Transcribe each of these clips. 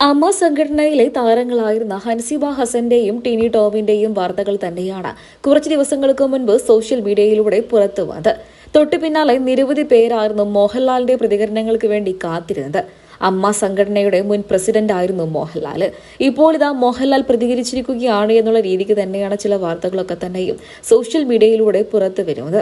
അമ്മ സംഘടനയിലെ താരങ്ങളായിരുന്ന ഹൻസിബ ഹസന്റെയും ടിനി ടോമിന്റെയും വാർത്തകൾ തന്നെയാണ് കുറച്ച് ദിവസങ്ങൾക്ക് മുൻപ് സോഷ്യൽ മീഡിയയിലൂടെ പുറത്തു വന്നത്. തൊട്ടു പിന്നാലെ നിരവധി പേരായിരുന്നു മോഹൻലാലിന്റെ പ്രതികരണങ്ങൾക്ക് വേണ്ടി കാത്തിരുന്നത്. അമ്മ സംഘടനയുടെ മുൻ പ്രസിഡന്റ് ആയിരുന്നു മോഹൻലാൽ. ഇപ്പോൾ ഇതാ മോഹൻലാൽ പ്രതികരിച്ചിരിക്കുകയാണ് എന്നുള്ള രീതിക്ക് തന്നെയാണ് ചില വാർത്തകളൊക്കെ തന്നെയും സോഷ്യൽ മീഡിയയിലൂടെ പുറത്തു വരുന്നത്.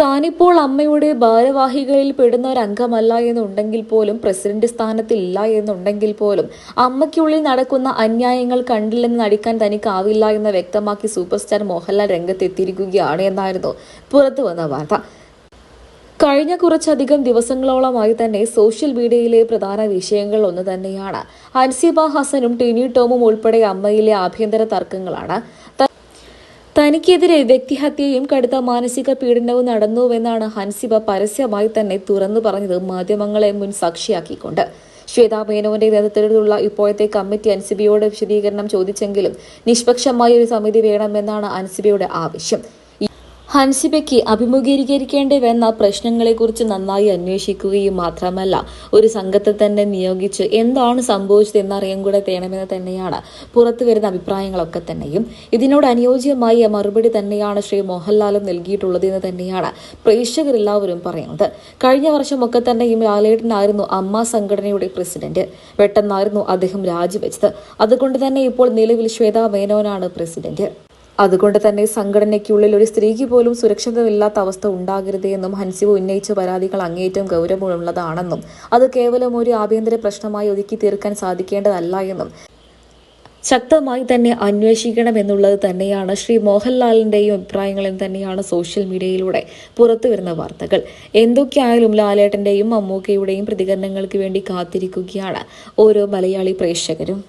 താനിപ്പോൾ അമ്മയുടെ ഭാരവാഹികളിൽ പെടുന്ന ഒരു അംഗമല്ല എന്നുണ്ടെങ്കിൽ പോലും, പ്രസിഡന്റ് സ്ഥാനത്തില്ല എന്നുണ്ടെങ്കിൽ പോലും, അമ്മയ്ക്കുള്ളിൽ നടക്കുന്ന അന്യായങ്ങൾ കണ്ടില്ലെന്ന് നടിക്കാൻ തനിക്കാവില്ല എന്ന് വ്യക്തമാക്കി സൂപ്പർ സ്റ്റാർ മോഹൻലാൽ രംഗത്തെത്തിയിരിക്കുകയാണ് എന്നായിരുന്നു പുറത്തു വന്ന വാർത്ത. കഴിഞ്ഞ കുറച്ചധികം ദിവസങ്ങളോളമായി തന്നെ സോഷ്യൽ മീഡിയയിലെ പ്രധാന വിഷയങ്ങൾ ഒന്ന് തന്നെയാണ് ഹൻസിബ ഹസനും ടിനി ടോമും ഉൾപ്പെടെ അമ്മയിലെ ആഭ്യന്തര തർക്കങ്ങളാണ്. തനിക്കെതിരെ വ്യക്തിഹത്യയും കടുത്ത മാനസിക പീഡനവും നടന്നുവെന്നാണ് ഹൻസിബ പരസ്യമായി തന്നെ തുറന്നു പറഞ്ഞത്, മാധ്യമങ്ങളെ മുൻ സാക്ഷിയാക്കിക്കൊണ്ട്. ശ്വേതാ മേനോന്റെ നേതൃത്വത്തിലുള്ള ഇപ്പോഴത്തെ കമ്മിറ്റി ഹൻസിബയോട് വിശദീകരണം ചോദിച്ചെങ്കിലും നിഷ്പക്ഷമായ ഒരു സമിതി വേണമെന്നാണ് ഹൻസിബയുടെ ആവശ്യം. ഹൻസിബയ്ക്ക് അഭിമുഖീകരിക്കേണ്ടി വന്ന പ്രശ്നങ്ങളെക്കുറിച്ച് നന്നായി അന്വേഷിക്കുകയും മാത്രമല്ല, ഒരു സംഘത്തെ തന്നെ നിയോഗിച്ച് എന്താണ് സംഭവിച്ചതെന്നറിയാൻ കൂടെ വേണമെന്ന് തന്നെയാണ് പുറത്തുവരുന്ന അഭിപ്രായങ്ങളൊക്കെ തന്നെയും. ഇതിനോട് അനുയോജ്യമായ മറുപടി തന്നെയാണ് ശ്രീ മോഹൻലാലും നൽകിയിട്ടുള്ളത് എന്ന് തന്നെയാണ് പ്രേക്ഷകരെല്ലാവരും പറയുന്നത്. കഴിഞ്ഞ വർഷമൊക്കെ തന്നെയും ലാലേട്ടനായിരുന്നു അമ്മ സംഘടനയുടെ പ്രസിഡന്റ്. പെട്ടെന്നായിരുന്നു അദ്ദേഹം രാജിവെച്ചത്. അതുകൊണ്ട് തന്നെ ഇപ്പോൾ നിലവിൽ ശ്വേതാ മേനോനാണ് പ്രസിഡന്റ്. അതുകൊണ്ട് തന്നെ സംഘടനയ്ക്കുള്ളിൽ ഒരു സ്ത്രീക്ക് പോലും സുരക്ഷിതമില്ലാത്ത അവസ്ഥ ഉണ്ടാകരുത് എന്നും ഹൻസിബ ഉന്നയിച്ച പരാതികൾ അങ്ങേയറ്റം ഗൗരവമുള്ളതാണെന്നും അത് കേവലം ഒരു ആഭ്യന്തര പ്രശ്നമായി ഒതുക്കി തീർക്കാൻ സാധിക്കേണ്ടതല്ല എന്നും ശക്തമായി തന്നെ അന്വേഷിക്കണമെന്നുള്ളത് തന്നെയാണ് ശ്രീ മോഹൻലാലിന്റെയും അഭിപ്രായങ്ങളും തന്നെയാണ് സോഷ്യൽ മീഡിയയിലൂടെ പുറത്തുവരുന്ന വാർത്തകൾ. എന്തൊക്കെയായാലും ലാലേട്ടന്റെയും മമ്മൂക്കയുടെയും പ്രതികരണങ്ങൾക്ക് വേണ്ടി കാത്തിരിക്കുകയാണ് ഓരോ മലയാളി പ്രേക്ഷകരും.